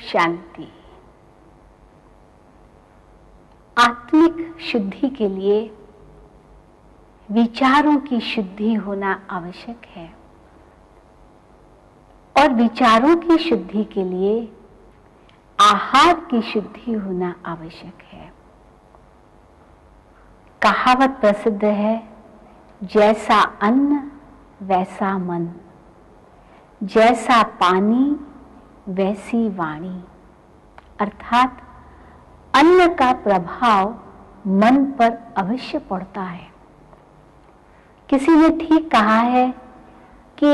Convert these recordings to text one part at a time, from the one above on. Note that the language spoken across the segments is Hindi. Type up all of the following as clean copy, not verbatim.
शांति। आत्मिक शुद्धि के लिए विचारों की शुद्धि होना आवश्यक है और विचारों की शुद्धि के लिए आहार की शुद्धि होना आवश्यक है। कहावत प्रसिद्ध है, जैसा अन्न वैसा मन, जैसा पानी वैसी वाणी। अर्थात अन्न का प्रभाव मन पर अवश्य पड़ता है। किसी ने ठीक कहा है कि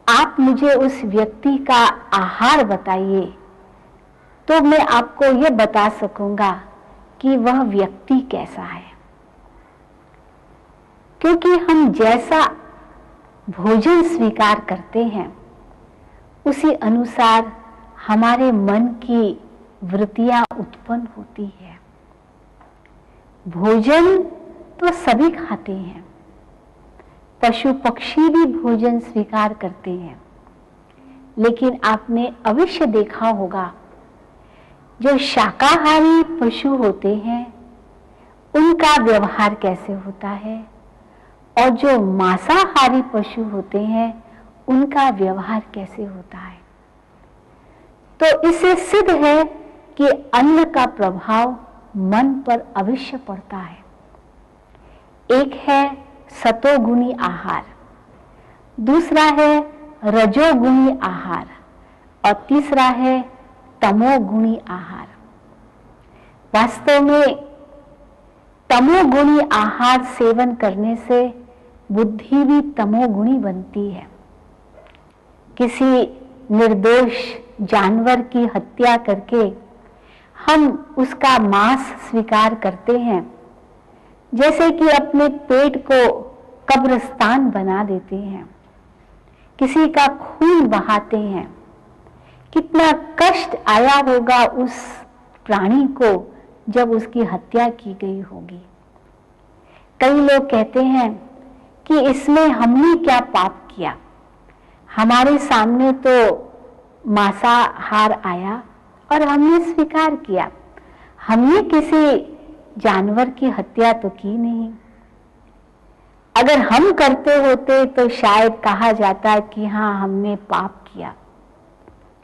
आप मुझे उस व्यक्ति का आहार बताइए तो मैं आपको यह बता सकूंगा कि वह व्यक्ति कैसा है। क्योंकि हम जैसा भोजन स्वीकार करते हैं उसी अनुसार हमारे मन की वृत्तियां उत्पन्न होती है। भोजन तो सभी खाते हैं, पशु पक्षी भी भोजन स्वीकार करते हैं, लेकिन आपने अवश्य देखा होगा जो शाकाहारी पशु होते हैं उनका व्यवहार कैसे होता है और जो मांसाहारी पशु होते हैं उनका व्यवहार कैसे होता है। तो इससे सिद्ध है कि अन्न का प्रभाव मन पर अवश्य पड़ता है। एक है सतोगुणी आहार, दूसरा है रजोगुणी आहार और तीसरा है तमोगुणी आहार। वास्तव में तमोगुणी आहार सेवन करने से बुद्धि भी तमोगुणी बनती है। किसी निर्दोष जानवर की हत्या करके हम उसका मांस स्वीकार करते हैं, जैसे कि अपने पेट को कब्रिस्तान बना देते हैं, किसी का खून बहाते हैं। कितना कष्ट आया होगा उस प्राणी को जब उसकी हत्या की गई होगी। कई लोग कहते हैं कि इसमें हमने क्या पाप किया, हमारे सामने तो मांसाहार आया और हमने स्वीकार किया, हमने किसी जानवर की हत्या तो की नहीं। अगर हम करते होते तो शायद कहा जाता कि हाँ हमने पाप किया,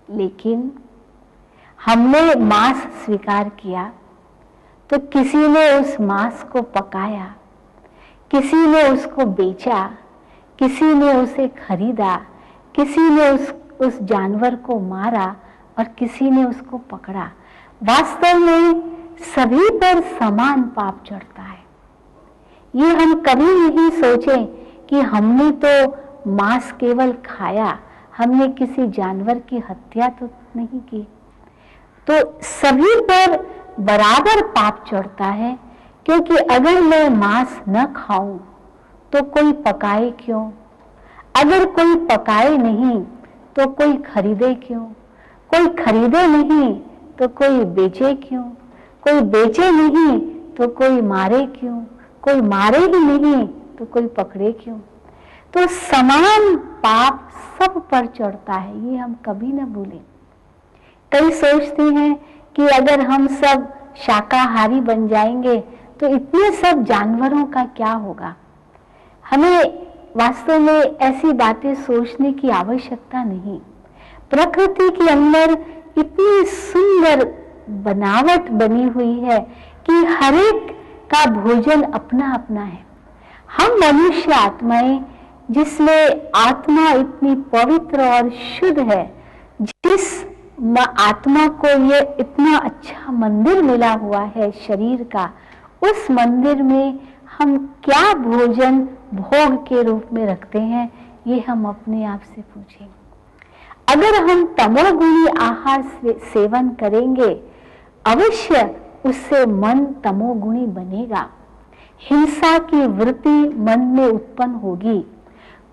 लेकिन हमने मांस स्वीकार किया तो किसी ने उस मांस को पकाया, किसी ने उसको बेचा, किसी ने उसे खरीदा, किसी ने उस जानवर को मारा और किसी ने उसको पकड़ा। वास्तव में सभी पर समान पाप चढ़ता है। ये हम कभी नहीं सोचे कि हमने तो मांस केवल खाया, हमने किसी जानवर की हत्या तो नहीं की। तो सभी पर बराबर पाप चढ़ता है, क्योंकि अगर मैं मांस न खाऊं तो कोई पकाए क्यों, अगर कोई पकाए नहीं तो कोई खरीदे क्यों, कोई खरीदे नहीं तो कोई बेचे क्यों, कोई बेचे नहीं तो कोई मारे क्यों, कोई मारे ही नहीं तो कोई पकड़े क्यों। तो समान पाप सब पर चढ़ता है, ये हम कभी न भूलें। कई सोचते हैं कि अगर हम सब शाकाहारी बन जाएंगे तो इतने सब जानवरों का क्या होगा। हमें वास्तव में ऐसी बातें सोचने की आवश्यकता नहीं। प्रकृति के अंदर इतनी सुंदर बनावट बनी हुई है कि हर एक का भोजन अपना अपना है। हम मनुष्य आत्माएं, जिसमें आत्मा इतनी पवित्र और शुद्ध है, जिस आत्मा को ये इतना अच्छा मंदिर मिला हुआ है शरीर का, उस मंदिर में हम क्या भोजन भोग के रूप में रखते हैं, ये हम अपने आप से पूछें। अगर हम तमोगुणी आहार सेवन करेंगे, अवश्य उससे मन तमोगुणी बनेगा। हिंसा की वृत्ति मन में उत्पन्न होगी।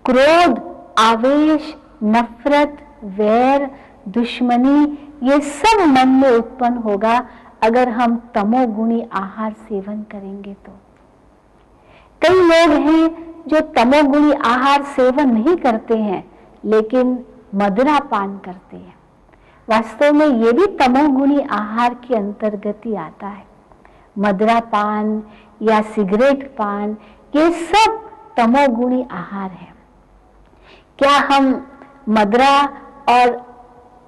क्रोध, आवेश, नफरत, वैर, दुश्मनी, ये सब मन में उत्पन्न होगा अगर हम तमोगुणी आहार सेवन करेंगे तो। कई लोग हैं जो तमोगुणी आहार सेवन नहीं करते हैं, लेकिन मदिरा पान करते हैं। वास्तव में ये भी तमोगुणी आहार के अंतर्गत ही आता है। मदिरा पान या सिगरेट पान, ये सब तमोगुणी आहार है। क्या हम मदिरा और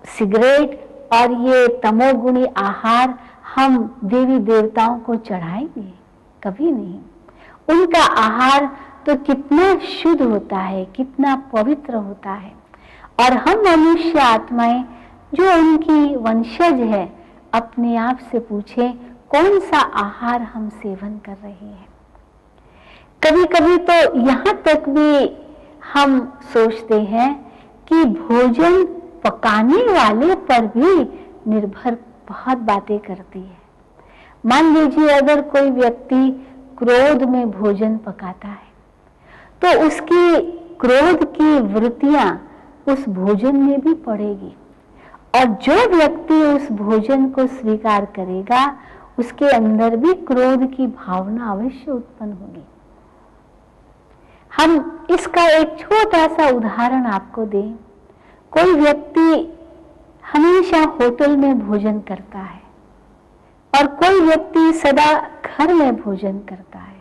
सिगरेट और ये तमोगुणी आहार हम देवी देवताओं को चढ़ाएंगे? कभी नहीं। उनका आहार तो कितना शुद्ध होता है, कितना पवित्र होता है। और हम मनुष्य आत्माएं जो उनकी वंशज है, अपने आप से पूछें कौन सा आहार हम सेवन कर रहे हैं। कभी कभी तो यहाँ तक भी हम सोचते हैं कि भोजन पकाने वाले पर भी निर्भर बहुत बातें करती है। मान लीजिए अगर कोई व्यक्ति क्रोध में भोजन पकाता है तो उसकी क्रोध की वृत्तियां उस भोजन में भी पड़ेगी, और जो व्यक्ति उस भोजन को स्वीकार करेगा उसके अंदर भी क्रोध की भावना अवश्य उत्पन्न होगी। हम इसका एक छोटा सा उदाहरण आपको दें। कोई व्यक्ति हमेशा होटल में भोजन करता है और कोई व्यक्ति सदा घर में भोजन करता है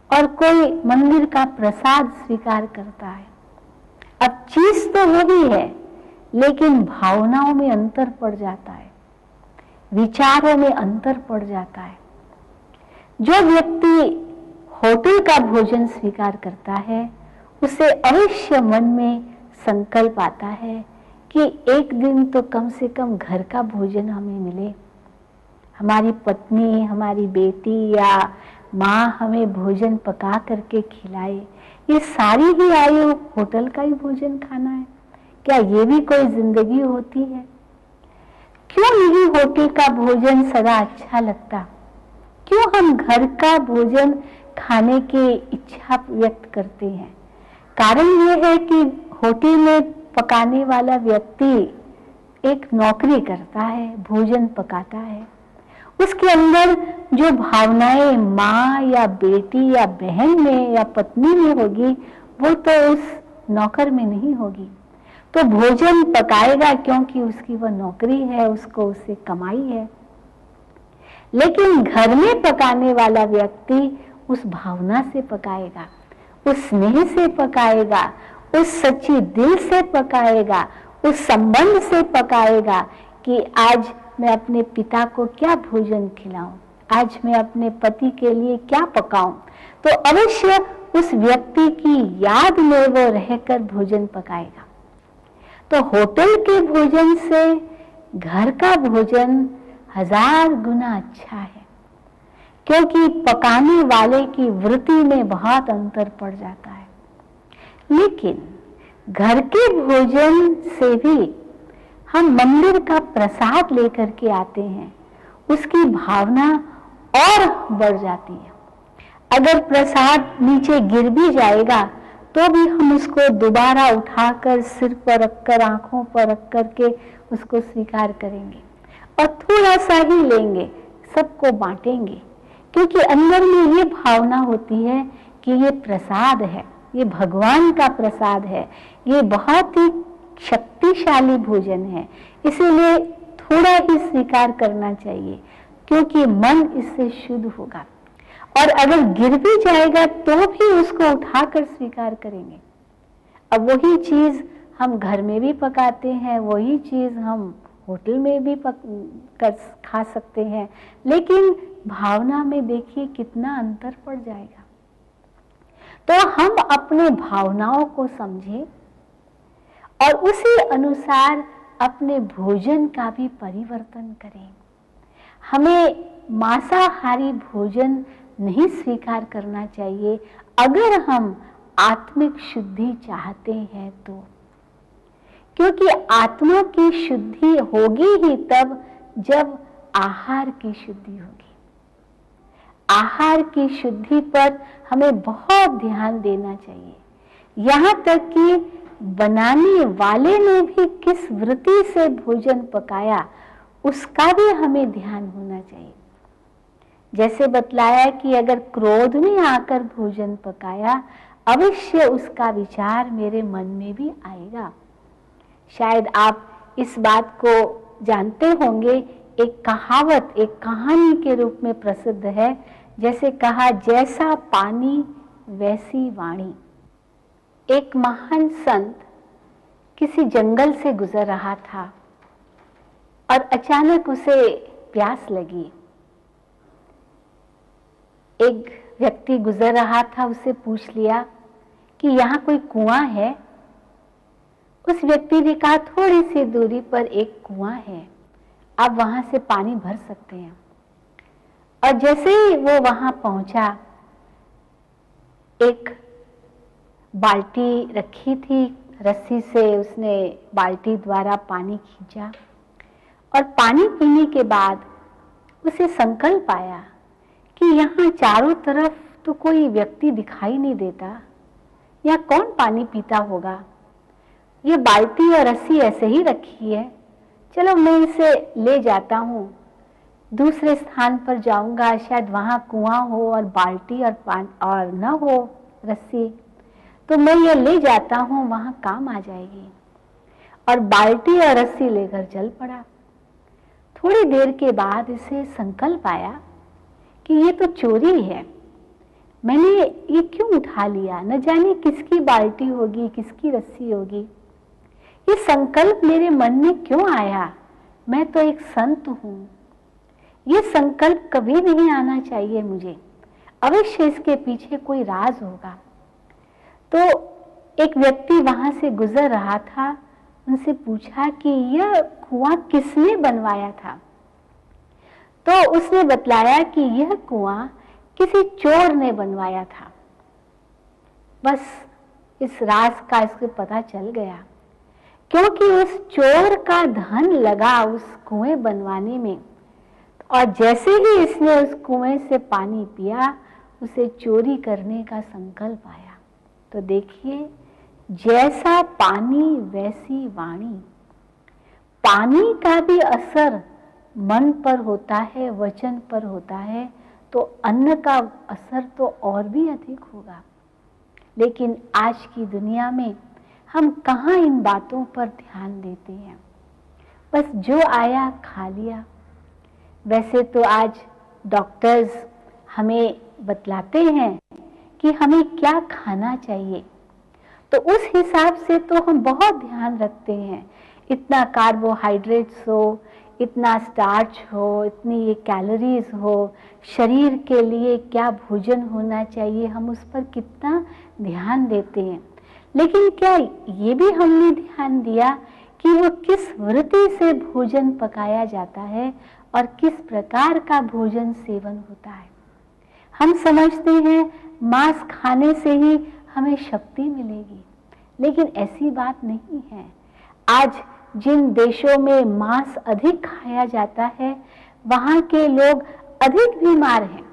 और कोई मंदिर का प्रसाद स्वीकार करता है। अब चीज तो वही है, लेकिन भावनाओं में अंतर पड़ जाता है, विचारों में अंतर पड़ जाता है। जो व्यक्ति होटल का भोजन स्वीकार करता है उसे अवश्य मन में संकल्प आता है कि एक दिन तो कम से कम घर का भोजन हमें मिले, हमारी पत्नी, हमारी बेटी या माँ हमें भोजन पका करके खिलाए। ये सारी ही आयु होटल का ही भोजन खाना है? क्या ये भी कोई जिंदगी होती है? क्यों नहीं होटल का भोजन सदा अच्छा लगता? क्यों हम घर का भोजन खाने की इच्छा व्यक्त करते हैं? कारण ये है कि होटल में पकाने वाला व्यक्ति एक नौकरी करता है, भोजन पकाता है। उसके अंदर जो भावनाएं माँ या बेटी या बहन में या पत्नी में होगी वो तो उस नौकर में नहीं होगी। तो भोजन पकाएगा क्योंकि उसकी वह नौकरी है, उसको उससे कमाई है। लेकिन घर में पकाने वाला व्यक्ति उस भावना से पकाएगा, उस स्नेह से पकाएगा, उस सच्ची दिल से पकाएगा, उस संबंध से पकाएगा कि आज मैं अपने पिता को क्या भोजन खिलाऊं, आज मैं अपने पति के लिए क्या पकाऊं। तो अवश्य उस व्यक्ति की याद में वो रहकर भोजन पकाएगा। तो होटल के भोजन से घर का भोजन 1000 गुना अच्छा है, क्योंकि पकाने वाले की वृत्ति में बहुत अंतर पड़ जाता है। लेकिन घर के भोजन से भी हम मंदिर का प्रसाद लेकर के आते हैं, उसकी भावना और बढ़ जाती है। अगर प्रसाद नीचे गिर भी जाएगा तो भी हम उसको दोबारा उठाकर सिर पर रखकर, आंखों पर रख करके उसको स्वीकार करेंगे और थोड़ा सा ही लेंगे, सबको बांटेंगे, क्योंकि अंदर में ये भावना होती है कि ये प्रसाद है, ये भगवान का प्रसाद है, ये बहुत ही शक्तिशाली भोजन है, इसीलिए थोड़ा ही स्वीकार करना चाहिए, क्योंकि मन इससे शुद्ध होगा। और अगर गिर भी जाएगा तो भी उसको उठाकर स्वीकार करेंगे। अब वही चीज हम घर में भी पकाते हैं, वही चीज हम होटल में भी खा सकते हैं, लेकिन भावना में देखिए कितना अंतर पड़ जाएगा। तो हम अपने भावनाओं को समझें और उसी अनुसार अपने भोजन का भी परिवर्तन करें। हमें मांसाहारी भोजन नहीं स्वीकार करना चाहिए अगर हम आत्मिक शुद्धि चाहते हैं तो, क्योंकि आत्मा की शुद्धि होगी ही तब जब आहार की शुद्धि होगी। आहार की शुद्धि पर हमें बहुत ध्यान देना चाहिए, यहाँ तक कि बनाने वाले ने भी किस वृत्ति से भोजन पकाया उसका भी हमें ध्यान होना चाहिए। जैसे बतलाया कि अगर क्रोध में आकर भोजन पकाया, अवश्य उसका विचार मेरे मन में भी आएगा। शायद आप इस बात को जानते होंगे, एक कहावत, एक कहानी के रूप में प्रसिद्ध है। जैसे कहा, जैसा पानी वैसी वाणी। एक महान संत किसी जंगल से गुजर रहा था और अचानक उसे प्यास लगी। एक व्यक्ति गुजर रहा था, उससे पूछ लिया कि यहाँ कोई कुआं है। उस व्यक्ति ने कहा, थोड़ी सी दूरी पर एक कुआं है, आप वहां से पानी भर सकते हैं। और जैसे ही वो वहां पहुंचा, एक बाल्टी रखी थी, रस्सी से उसने बाल्टी द्वारा पानी खींचा और पानी पीने के बाद उसे संकल्प आया कि यहाँ चारों तरफ तो कोई व्यक्ति दिखाई नहीं देता, यहाँ कौन पानी पीता होगा। ये बाल्टी और रस्सी ऐसे ही रखी है, चलो मैं इसे ले जाता हूँ, दूसरे स्थान पर जाऊंगा, शायद वहां कुआं हो और बाल्टी और न हो रस्सी, तो मैं ये ले जाता हूँ, वहां काम आ जाएगी। और बाल्टी और रस्सी लेकर चल पड़ा। थोड़ी देर के बाद इसे संकल्प आया कि ये तो चोरी है, मैंने ये क्यों उठा लिया, न जाने किसकी बाल्टी होगी, किसकी रस्सी होगी। ये संकल्प मेरे मन में क्यों आया, मैं तो एक संत हूं, ये संकल्प कभी नहीं आना चाहिए मुझे, अवश्य इसके पीछे कोई राज होगा। तो एक व्यक्ति वहां से गुजर रहा था, उनसे पूछा कि यह कुआं किसने बनवाया था। तो उसने बतलाया कि यह कुआं किसी चोर ने बनवाया था। बस इस राज का इसको पता चल गया, क्योंकि उस चोर का धन लगा उस कुएं बनवाने में। और जैसे ही इसने उस कुएं से पानी पिया, उसे चोरी करने का संकल्प आया। तो देखिए, जैसा पानी वैसी वाणी। पानी का भी असर मन पर होता है, वचन पर होता है, तो अन्न का असर तो और भी अधिक होगा। लेकिन आज की दुनिया में हम कहाँ इन बातों पर ध्यान देते हैं, बस जो आया खा लिया। वैसे तो आज डॉक्टर्स हमें बतलाते हैं कि हमें क्या खाना चाहिए, तो उस हिसाब से तो हम बहुत ध्यान रखते हैं, इतना कार्बोहाइड्रेट्स हो, इतना स्टार्च हो, इतनी ये कैलोरीज हो, शरीर के लिए क्या भोजन होना चाहिए, हम उस पर कितना ध्यान देते हैं। लेकिन क्या ये भी हमने ध्यान दिया कि वो किस वृत्ति से भोजन पकाया जाता है और किस प्रकार का भोजन सेवन होता है। हम समझते हैं मांस खाने से ही हमें शक्ति मिलेगी, लेकिन ऐसी बात नहीं है। आज जिन देशों में मांस अधिक खाया जाता है, वहां के लोग अधिक बीमार हैं।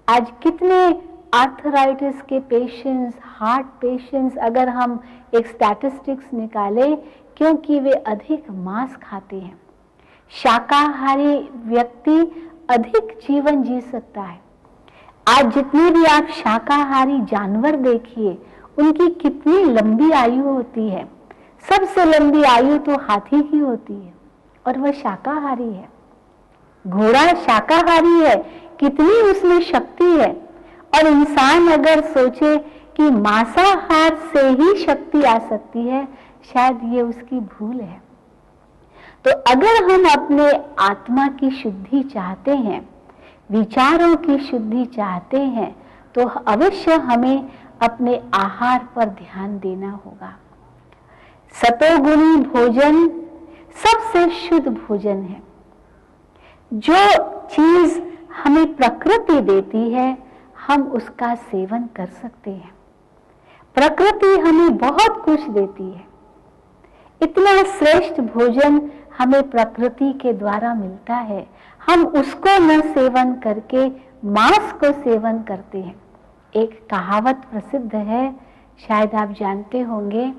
आज कितने आर्थराइटिस के पेशेंट्स, हार्ट पेशेंट्स, अगर हम एक स्टैटिस्टिक्स निकालें, क्योंकि वे अधिक मांस खाते हैं। शाकाहारी व्यक्ति अधिक जीवन जी सकता है। आज जितने भी आप शाकाहारी जानवर देखिए, उनकी कितनी लंबी आयु होती है। सबसे लंबी आयु तो हाथी की होती है और वह शाकाहारी है। घोड़ा शाकाहारी है, कितनी उसमें शक्ति है। और इंसान अगर सोचे कि मांसाहार से ही शक्ति आ सकती है, शायद ये उसकी भूल है। तो अगर हम अपने आत्मा की शुद्धि चाहते हैं, विचारों की शुद्धि चाहते हैं, तो अवश्य हमें अपने आहार पर ध्यान देना होगा। सतोगुणी भोजन सबसे शुद्ध भोजन है। जो चीज हमें प्रकृति देती है, हम उसका सेवन कर सकते हैं। प्रकृति हमें बहुत कुछ देती है। इतना श्रेष्ठ भोजन हमें प्रकृति के द्वारा मिलता है, हम उसको न सेवन करके मांस को सेवन करते हैं। एक कहावत प्रसिद्ध है, शायद आप जानते होंगे।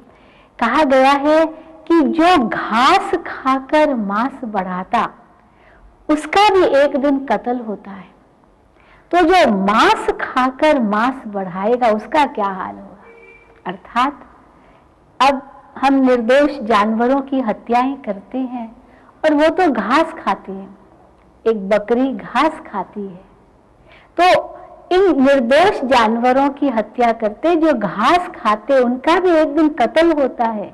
कहा गया है कि जो घास खाकर मांस बढ़ाता, उसका भी एक दिन कत्ल होता है। तो जो मांस खाकर मांस बढ़ाएगा, उसका क्या हाल होगा। अर्थात अब हम निर्दोष जानवरों की हत्याएं करते हैं और वो तो घास खाते हैं, एक बकरी घास खाती है, तो इन निर्दोष जानवरों की हत्या करते जो घास खाते उनका भी एक दिन कत्ल होता है।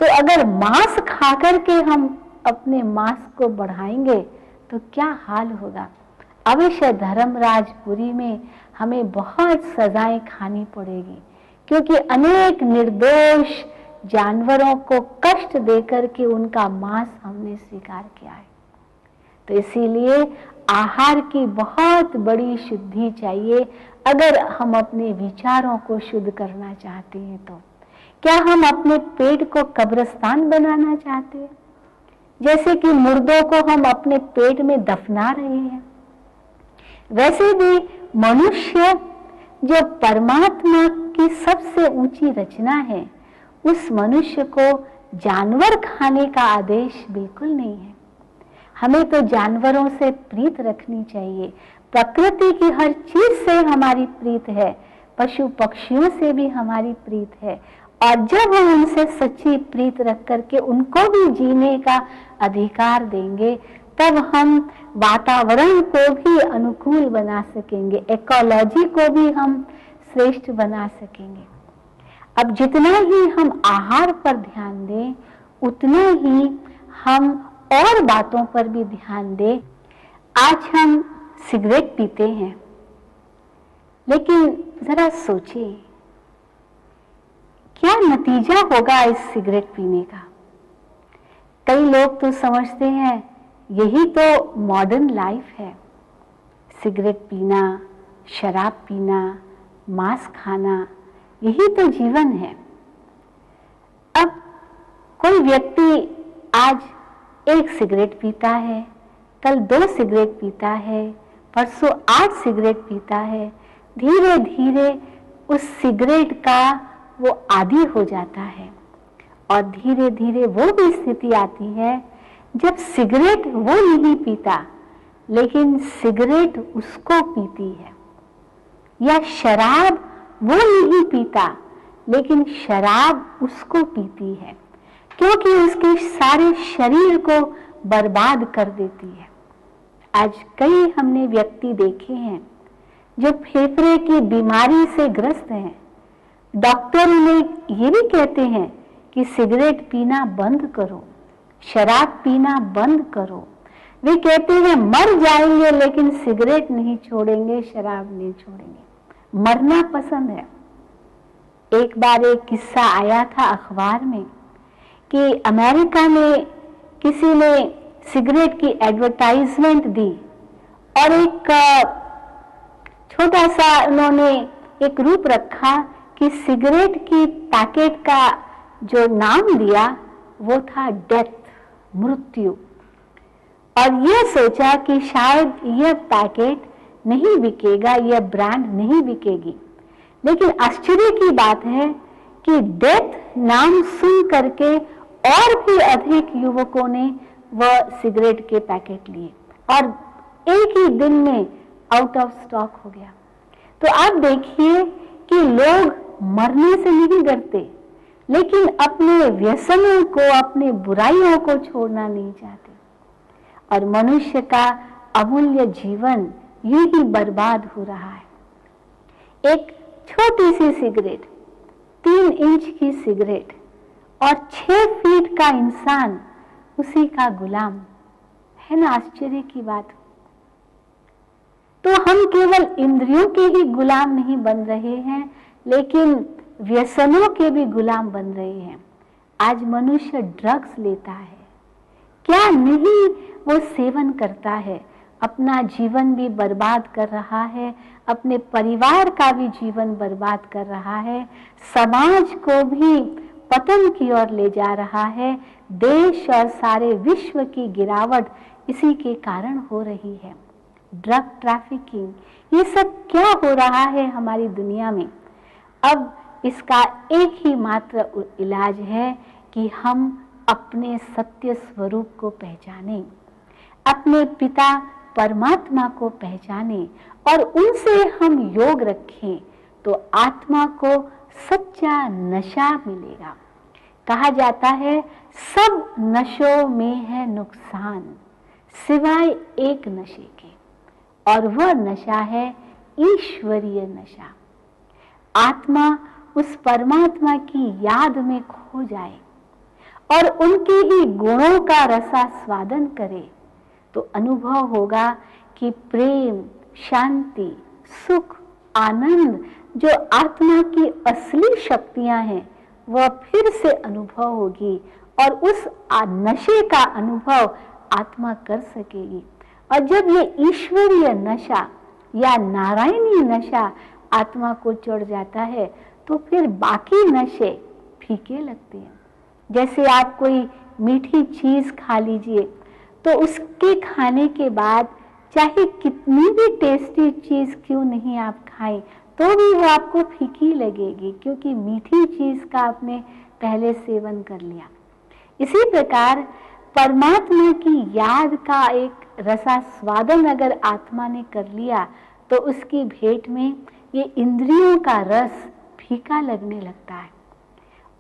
तो अगर मांस खा करके हम अपने मांस को बढ़ाएंगे तो क्या हाल होगा। अवश्य धर्मराजपुरी में हमें बहुत सजाएं खानी पड़ेगी, क्योंकि अनेक निर्दोष जानवरों को कष्ट देकर के उनका मांस हमने स्वीकार किया है। तो इसीलिए आहार की बहुत बड़ी शुद्धि चाहिए अगर हम अपने विचारों को शुद्ध करना चाहते हैं। तो क्या हम अपने पेट को कब्रिस्तान बनाना चाहते हैं, जैसे कि मुर्दों को हम अपने पेट में दफना रहे हैं? वैसे भी मनुष्य जो परमात्मा की सबसे ऊंची रचना है, उस मनुष्य को जानवर खाने का आदेश बिल्कुल नहीं है। हमें तो जानवरों से प्रीत रखनी चाहिए। प्रकृति की हर चीज से हमारी प्रीत है, पशु पक्षियों से भी हमारी प्रीत है। और जब हम उनसे सच्ची प्रीत रख करके उनको भी जीने का अधिकार देंगे, तब हम वातावरण को भी अनुकूल बना सकेंगे, इकोलॉजी को भी हम श्रेष्ठ बना सकेंगे। अब जितना ही हम आहार पर ध्यान दें, उतना ही हम और बातों पर भी ध्यान दें। आज हम सिगरेट पीते हैं, लेकिन जरा सोचिए क्या नतीजा होगा इस सिगरेट पीने का। कई लोग तो समझते हैं यही तो मॉडर्न लाइफ है, सिगरेट पीना, शराब पीना, मांस खाना, यही तो जीवन है। अब कोई व्यक्ति आज 1 सिगरेट पीता है, कल 2 सिगरेट पीता है, परसों 8 सिगरेट पीता है, धीरे धीरे उस सिगरेट का वो आदी हो जाता है। और धीरे धीरे वो भी स्थिति आती है जब सिगरेट वो नहीं पीता, लेकिन सिगरेट उसको पीती है, या शराब वो नहीं पीता, लेकिन शराब उसको पीती है, क्योंकि उसके सारे शरीर को बर्बाद कर देती है। आज कई हमने व्यक्ति देखे हैं जो फेफड़े की बीमारी से ग्रस्त हैं। डॉक्टर उन्हें ये भी कहते हैं कि सिगरेट पीना बंद करो, शराब पीना बंद करो। वे कहते हैं मर जाएंगे लेकिन सिगरेट नहीं छोड़ेंगे, शराब नहीं छोड़ेंगे, मरना पसंद है। एक बार एक किस्सा आया था अखबार में कि अमेरिका में किसी ने सिगरेट की एडवर्टाइजमेंट दी और एक छोटा सा उन्होंने एक रूप रखा कि सिगरेट की पैकेट का जो नाम दिया वो था डेथ, मृत्यु। और ये सोचा कि शायद यह पैकेट नहीं बिकेगा, यह ब्रांड नहीं बिकेगी। लेकिन आश्चर्य की बात है कि डेथ नाम सुन करके और भी अधिक युवकों ने वह सिगरेट के पैकेट लिए और एक ही दिन में आउट ऑफ स्टॉक हो गया। तो आप देखिए कि लोग मरने से नहीं डरते, लेकिन अपने व्यसनों को, अपने बुराइयों को छोड़ना नहीं चाहते। और मनुष्य का अमूल्य जीवन यूं ही बर्बाद हो रहा है। एक छोटी सी सिगरेट, 3 इंच की सिगरेट और 6 फीट का इंसान उसी का गुलाम है ना। आश्चर्य की बात। तो हम केवल इंद्रियों के ही गुलाम नहीं बन रहे हैं, लेकिन व्यसनों के भी गुलाम बन रहे हैं। आज मनुष्य ड्रग्स लेता है, क्या नहीं वो सेवन करता है, अपना जीवन भी बर्बाद कर रहा है, अपने परिवार का भी जीवन बर्बाद कर रहा है, समाज को भी पतन की ओर ले जा रहा है। देश और सारे विश्व की गिरावट इसी के कारण हो रही है। ड्रग ट्रैफिकिंग, ये सब क्या हो रहा है हमारी दुनिया में। अब इसका एक ही मात्र इलाज है कि हम अपने सत्य स्वरूप को पहचानें, अपने पिता परमात्मा को पहचानें और उनसे हम योग रखें, तो आत्मा को सच्चा नशा मिलेगा। कहा जाता है सब नशों में है नुकसान सिवाय एक नशे के, और वह नशा है ईश्वरीय नशा। आत्मा उस परमात्मा की याद में खो जाए और उनके ही गुणों का रसास्वादन करे तो अनुभव होगा कि प्रेम, शांति, सुख, आनंद जो आत्मा की असली शक्तियां हैं वह फिर से अनुभव होगी और उस नशे का अनुभव आत्मा कर सकेगी। और जब ये ईश्वरीय नशा या नारायणी नशा आत्मा को चढ़ जाता है तो फिर बाकी नशे फीके लगते हैं। जैसे आप कोई मीठी चीज खा लीजिए तो उसके खाने के बाद चाहे कितनी भी टेस्टी चीज क्यों नहीं आप खाएं तो भी वो आपको फीकी लगेगी, क्योंकि मीठी चीज का आपने पहले सेवन कर लिया। इसी प्रकार परमात्मा की याद का एक रसास्वादन अगर आत्मा ने कर लिया तो उसकी भेंट में ये इंद्रियों का रस फीका लगने लगता है।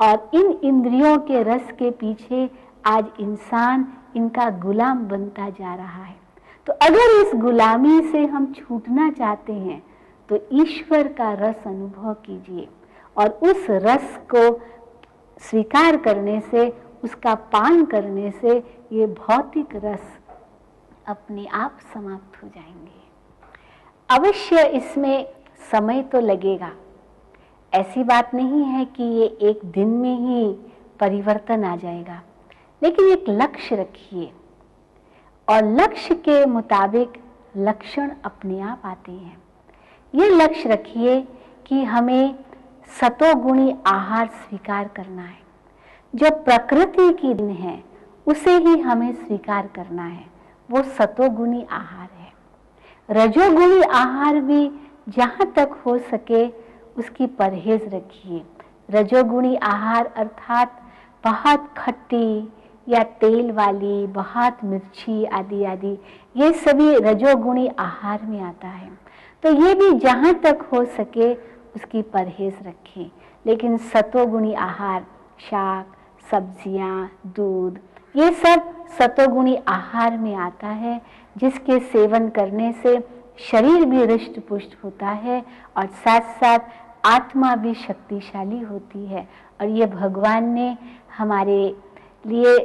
और इन इंद्रियों के रस के पीछे आज इंसान इनका गुलाम बनता जा रहा है। तो अगर इस गुलामी से हम छूटना चाहते हैं तो ईश्वर का रस अनुभव कीजिए, और उस रस को स्वीकार करने से, उसका पान करने से ये भौतिक रस अपने आप समाप्त हो जाएंगे। अवश्य इसमें समय तो लगेगा, ऐसी बात नहीं है कि ये एक दिन में ही परिवर्तन आ जाएगा, लेकिन एक लक्ष्य रखिए और लक्ष्य के मुताबिक लक्षण अपने आप आते हैं। ये लक्ष्य रखिए कि हमें सतोगुणी आहार स्वीकार करना है, जो प्रकृति की दिन है उसे ही हमें स्वीकार करना है, वो सतोगुणी आहार है। रजोगुणी आहार भी जहाँ तक हो सके उसकी परहेज रखिए। रजोगुणी आहार अर्थात बहुत खट्टी या तेल वाली, बहुत मिर्ची आदि आदि, ये सभी रजोगुणी आहार में आता है। तो ये भी जहाँ तक हो सके उसकी परहेज रखें। लेकिन सतोगुणी आहार, शाक, सब्जियाँ, दूध, ये सब सतोगुणी आहार में आता है, जिसके सेवन करने से शरीर भी हृष्ट पुष्ट होता है और साथ साथ आत्मा भी शक्तिशाली होती है। और ये भगवान ने हमारे लिए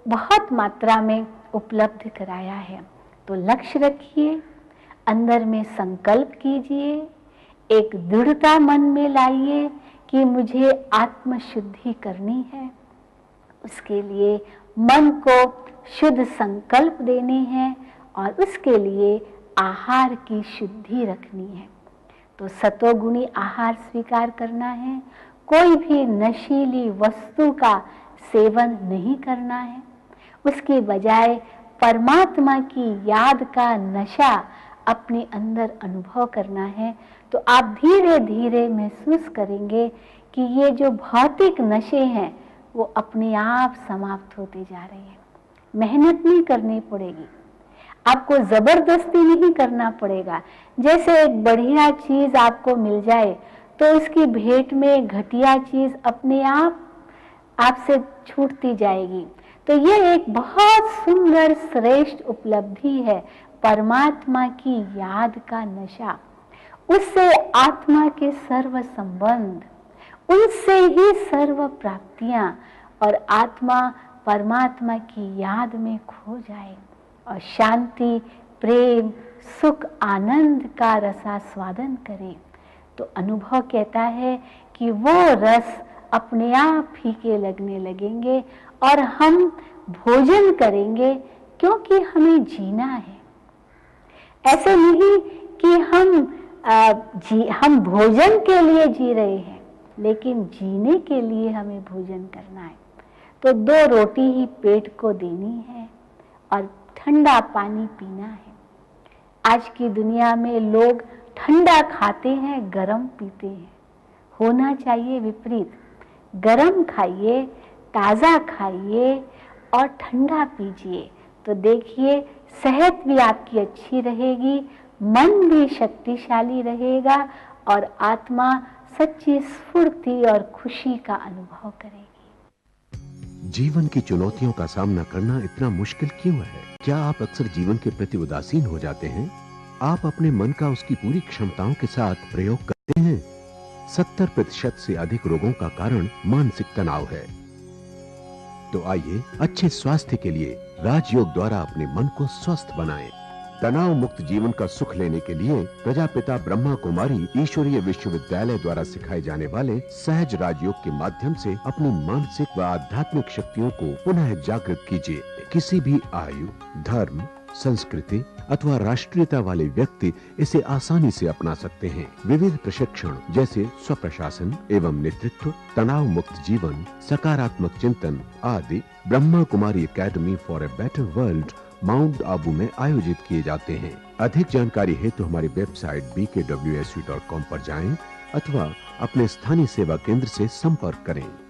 बहुत मात्रा में उपलब्ध कराया है। तो लक्ष्य रखिए, अंदर में संकल्प कीजिए, एक दृढ़ता मन में लाइए कि मुझे आत्मशुद्धि करनी है। उसके लिए मन को शुद्ध संकल्प देने हैं और उसके लिए आहार की शुद्धि रखनी है। तो सतोगुणी आहार स्वीकार करना है, कोई भी नशीली वस्तु का सेवन नहीं करना है, उसके बजाय परमात्मा की याद का नशा अपने अंदर अनुभव करना है। तो आप धीरे धीरे महसूस करेंगे कि ये जो भौतिक नशे हैं वो अपने आप समाप्त होते जा रहे हैं। मेहनत नहीं करनी पड़ेगी, आपको जबरदस्ती नहीं करना पड़ेगा। जैसे एक बढ़िया चीज आपको मिल जाए तो उसकी भेंट में घटिया चीज अपने आप आपसे छूटती जाएगी। तो ये एक बहुत सुंदर श्रेष्ठ उपलब्धि है, परमात्मा की याद का नशा, उससे आत्मा के सर्व संबंध, उनसे ही सर्व प्राप्तियां, और आत्मा परमात्मा की याद में खो जाए और शांति, प्रेम, सुख, आनंद का रसास्वादन करे। तो अनुभव कहता है कि वो रस अपने आप फीके लगने लगेंगे और हम भोजन करेंगे क्योंकि हमें जीना है। ऐसे नहीं कि हम भोजन के लिए जी रहे हैं, लेकिन जीने के लिए हमें भोजन करना है। तो 2 रोटी ही पेट को देनी है और ठंडा पानी पीना है। आज की दुनिया में लोग ठंडा खाते हैं, गरम पीते हैं। होना चाहिए विपरीत, गरम खाइए, ताज़ा खाइए और ठंडा पीजिए। तो देखिए सेहत भी आपकी अच्छी रहेगी, मन भी शक्तिशाली रहेगा और आत्मा सच्ची स्फूर्ति और खुशी का अनुभव करेगी। जीवन की चुनौतियों का सामना करना इतना मुश्किल क्यों है? क्या आप अक्सर जीवन के प्रति उदासीन हो जाते हैं? आप अपने मन का उसकी पूरी क्षमताओं के साथ प्रयोग करते हैं? 70% से अधिक रोगों का कारण मानसिक तनाव है। तो आइए अच्छे स्वास्थ्य के लिए राजयोग द्वारा अपने मन को स्वस्थ बनाएं। तनाव मुक्त जीवन का सुख लेने के लिए प्रजापिता ब्रह्मा कुमारी ईश्वरीय विश्वविद्यालय द्वारा सिखाए जाने वाले सहज राजयोग के माध्यम से अपनी मानसिक व आध्यात्मिक शक्तियों को पुनः जागृत कीजिए। किसी भी आयु, धर्म, संस्कृति अथवा राष्ट्रीयता वाले व्यक्ति इसे आसानी से अपना सकते हैं। विविध प्रशिक्षण जैसे स्वप्रशासन एवं नेतृत्व, तनाव मुक्त जीवन, सकारात्मक चिंतन आदि Brahma Kumari academy for a better world mount Abu में आयोजित किए जाते हैं। अधिक जानकारी हेतु हमारी वेबसाइट bkwsu.com पर जाएं अथवा अपने स्थानीय सेवा केंद्र से संपर्क करें।